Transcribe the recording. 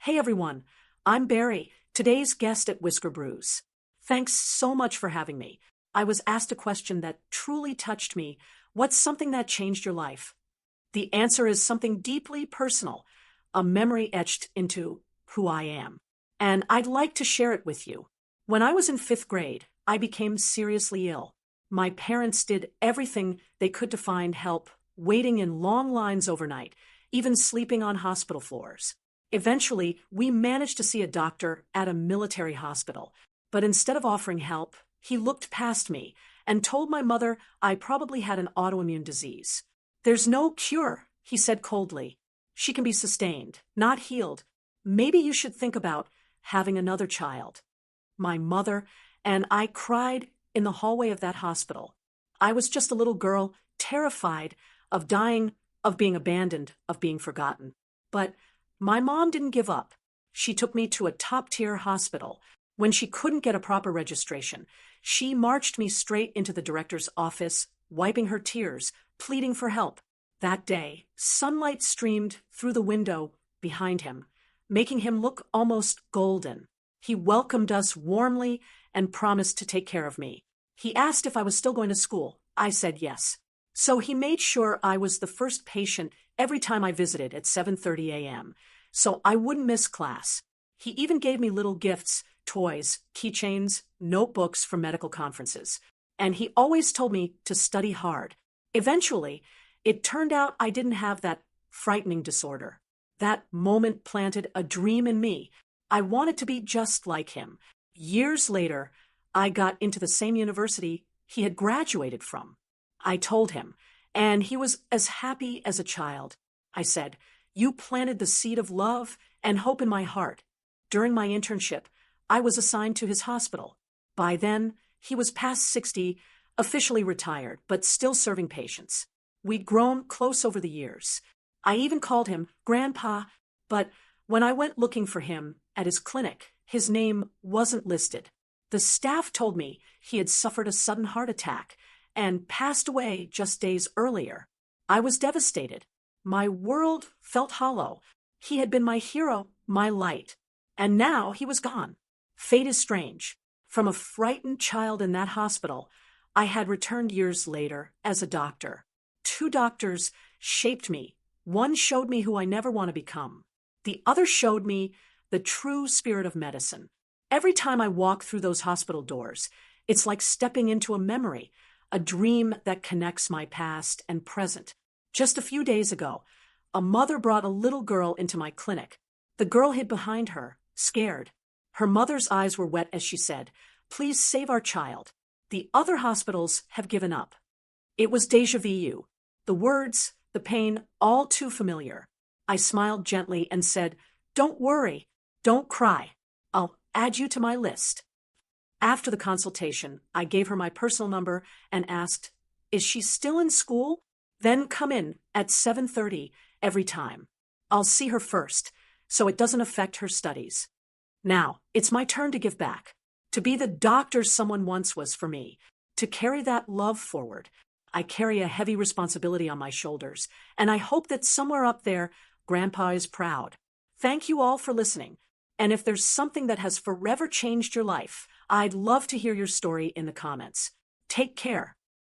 Hey everyone, I'm Barry, today's guest at Whisker Brews. Thanks so much for having me. I was asked a question that truly touched me. What's something that changed your life? The answer is something deeply personal, a memory etched into who I am. And I'd like to share it with you. When I was in fifth grade, I became seriously ill. My parents did everything they could to find help, waiting in long lines overnight, even sleeping on hospital floors. Eventually, we managed to see a doctor at a military hospital, but instead of offering help, he looked past me and told my mother I probably had an autoimmune disease. There's no cure, he said coldly. She can be sustained, not healed. Maybe you should think about having another child. My mother and I cried in the hallway of that hospital. I was just a little girl, terrified of dying, of being abandoned, of being forgotten. But my mom didn't give up. She took me to a top-tier hospital. When she couldn't get a proper registration, she marched me straight into the director's office, wiping her tears, pleading for help. That day, sunlight streamed through the window behind him, making him look almost golden. He welcomed us warmly and promised to take care of me. He asked if I was still going to school. I said yes. So he made sure I was the first patient every time I visited at 7:30 a.m., so I wouldn't miss class. He even gave me little gifts, toys, keychains, notebooks from medical conferences. And he always told me to study hard. Eventually, it turned out I didn't have that frightening disorder. That moment planted a dream in me. I wanted to be just like him. Years later, I got into the same university he had graduated from. I told him, and he was as happy as a child. I said, "You planted the seed of love and hope in my heart." During my internship, I was assigned to his hospital. By then, he was past 60, officially retired, but still serving patients. We'd grown close over the years. I even called him Grandpa, but when I went looking for him at his clinic, his name wasn't listed. The staff told me he had suffered a sudden heart attack and passed away just days earlier. I was devastated. My world felt hollow. He had been my hero, my light. And now he was gone. Fate is strange. From a frightened child in that hospital, I had returned years later as a doctor. 2 doctors shaped me. One showed me who I never want to become. The other showed me the true spirit of medicine. Every time I walk through those hospital doors, it's like stepping into a memory, a dream that connects my past and present. Just a few days ago, a mother brought a little girl into my clinic. The girl hid behind her, scared. Her mother's eyes were wet as she said, "Please save our child. The other hospitals have given up." It was déjà vu. The words, the pain, all too familiar. I smiled gently and said, "Don't worry. Don't cry. I'll add you to my list." After the consultation, I gave her my personal number and asked, "Is she still in school? Then come in at 7:30 every time. I'll see her first, so it doesn't affect her studies." Now, it's my turn to give back, to be the doctor someone once was for me, to carry that love forward. I carry a heavy responsibility on my shoulders, and I hope that somewhere up there, Grandpa is proud. Thank you all for listening. And if there's something that has forever changed your life, I'd love to hear your story in the comments. Take care.